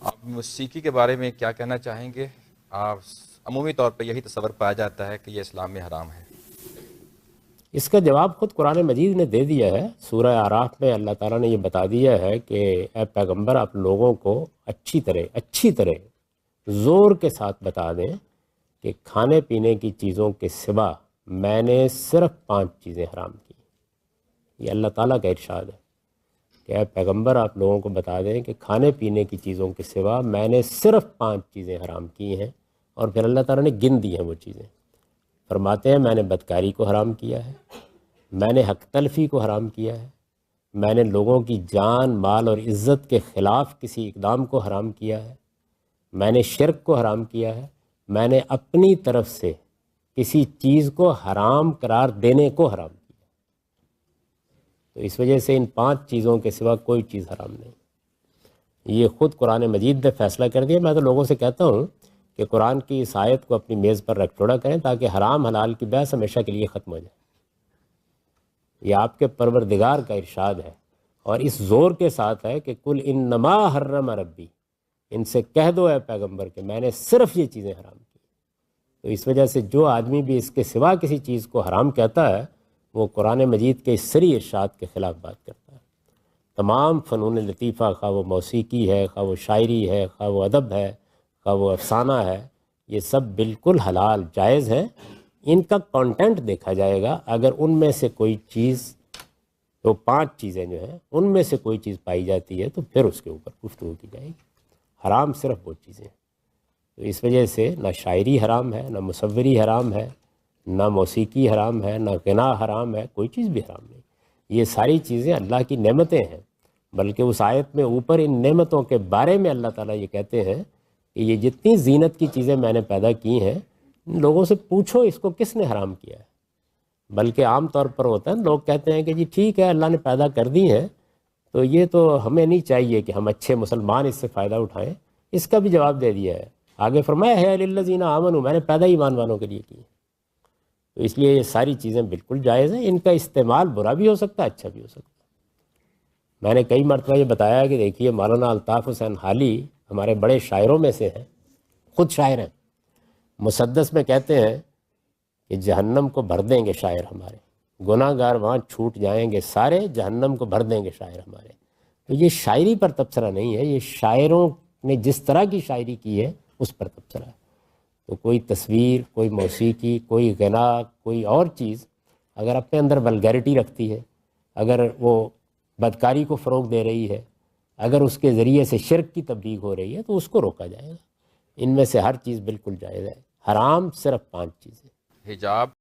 آپ موسیقی کے بارے میں کیا کہنا چاہیں گے؟ آپ عمومی طور پہ یہی تصور پایا جاتا ہے کہ یہ اسلام میں حرام ہے۔ اس کا جواب خود قرآن مجید نے دے دیا ہے۔ سورہ اعراف میں اللہ تعالیٰ نے یہ بتا دیا ہے کہ اے پیغمبر آپ لوگوں کو اچھی طرح زور کے ساتھ بتا دیں کہ کھانے پینے کی چیزوں کے سوا میں نے صرف 5 چیزیں حرام کی۔ یہ اللہ تعالیٰ کا ارشاد ہے کہ اے پیغمبر آپ لوگوں کو بتا دیں کہ کھانے پینے کی چیزوں کے سوا میں نے صرف 5 چیزیں حرام کی ہیں، اور پھر اللہ تعالیٰ نے گن دی ہیں وہ چیزیں۔ فرماتے ہیں میں نے بدکاری کو حرام کیا ہے، میں نے حق تلفی کو حرام کیا ہے، میں نے لوگوں کی جان مال اور عزت کے خلاف کسی اقدام کو حرام کیا ہے، میں نے شرک کو حرام کیا ہے، میں نے اپنی طرف سے کسی چیز کو حرام قرار دینے کو حرام کیا۔ تو اس وجہ سے ان 5 چیزوں کے سوا کوئی چیز حرام نہیں۔ یہ خود قرآن مجید نے فیصلہ کر دیا۔ میں تو لوگوں سے کہتا ہوں کہ قرآن کی اس آیت کو اپنی میز پر رکھ چھوڑا کریں تاکہ حرام حلال کی بحث ہمیشہ کے لیے ختم ہو جائے۔ یہ آپ کے پروردگار کا ارشاد ہے، اور اس زور کے ساتھ ہے کہ کل انما حرم ربی، ان سے کہہ دو اے پیغمبر کہ میں نے صرف یہ چیزیں حرام کی۔ تو اس وجہ سے جو آدمی بھی اس کے سوا کسی چیز کو حرام کہتا ہے وہ قرآن مجید کے اس سری ارشاد کے خلاف بات کرتا ہے۔ تمام فنون لطیفہ، خواہ وہ موسیقی ہے، خواہ وہ شاعری ہے، خواہ وہ ادب ہے، خواہ وہ افسانہ ہے، یہ سب بالکل حلال جائز ہیں۔ ان کا کانٹینٹ دیکھا جائے گا، اگر ان میں سے کوئی چیز، تو 5 چیزیں جو ہیں ان میں سے کوئی چیز پائی جاتی ہے تو پھر اس کے اوپر گفتگو کی جائے گی۔ حرام صرف وہ چیزیں ہیں۔ تو اس وجہ سے نہ شاعری حرام ہے، نہ مصوری حرام ہے، نہ موسیقی حرام ہے، نہ غنا حرام ہے، کوئی چیز بھی حرام نہیں۔ یہ ساری چیزیں اللہ کی نعمتیں ہیں، بلکہ اس آیت میں اوپر ان نعمتوں کے بارے میں اللہ تعالیٰ یہ کہتے ہیں کہ یہ جتنی زینت کی چیزیں میں نے پیدا کی ہیں، ان لوگوں سے پوچھو اس کو کس نے حرام کیا ہے۔ بلکہ عام طور پر ہوتا ہے لوگ کہتے ہیں کہ جی ٹھیک ہے اللہ نے پیدا کر دی ہیں تو یہ تو ہمیں نہیں چاہیے کہ ہم اچھے مسلمان اس سے فائدہ اٹھائیں۔ اس کا بھی جواب دے دیا ہے، آگے فرمایا ہے للذین آمنوا، میں نے پیدا ایمان والوں کے لیے کی۔ تو اس لیے یہ ساری چیزیں بالکل جائز ہیں۔ ان کا استعمال برا بھی ہو سکتا ہے، اچھا بھی ہو سکتا ہے۔ میں نے کئی مرتبہ یہ بتایا کہ دیکھیے مولانا الطاف حسین حالی ہمارے بڑے شاعروں میں سے ہیں، خود شاعر ہیں۔ مسدس میں کہتے ہیں کہ جہنم کو بھر دیں گے شاعر ہمارے، گناہ گار وہاں چھوٹ جائیں گے سارے، جہنم کو بھر دیں گے شاعر ہمارے۔ تو یہ شاعری پر تبصرہ نہیں ہے، یہ شاعروں نے جس طرح کی شاعری کی ہے اس پر تبصرہ ہے۔ تو کوئی تصویر، کوئی موسیقی، کوئی غنا، کوئی اور چیز اگر اپنے اندر ولگیرٹی رکھتی ہے، اگر وہ بدکاری کو فروغ دے رہی ہے، اگر اس کے ذریعے سے شرک کی تبلیغ ہو رہی ہے تو اس کو روکا جائے گا۔ ان میں سے ہر چیز بالکل جائز ہے، حرام صرف 5 چیزیں۔ حجاب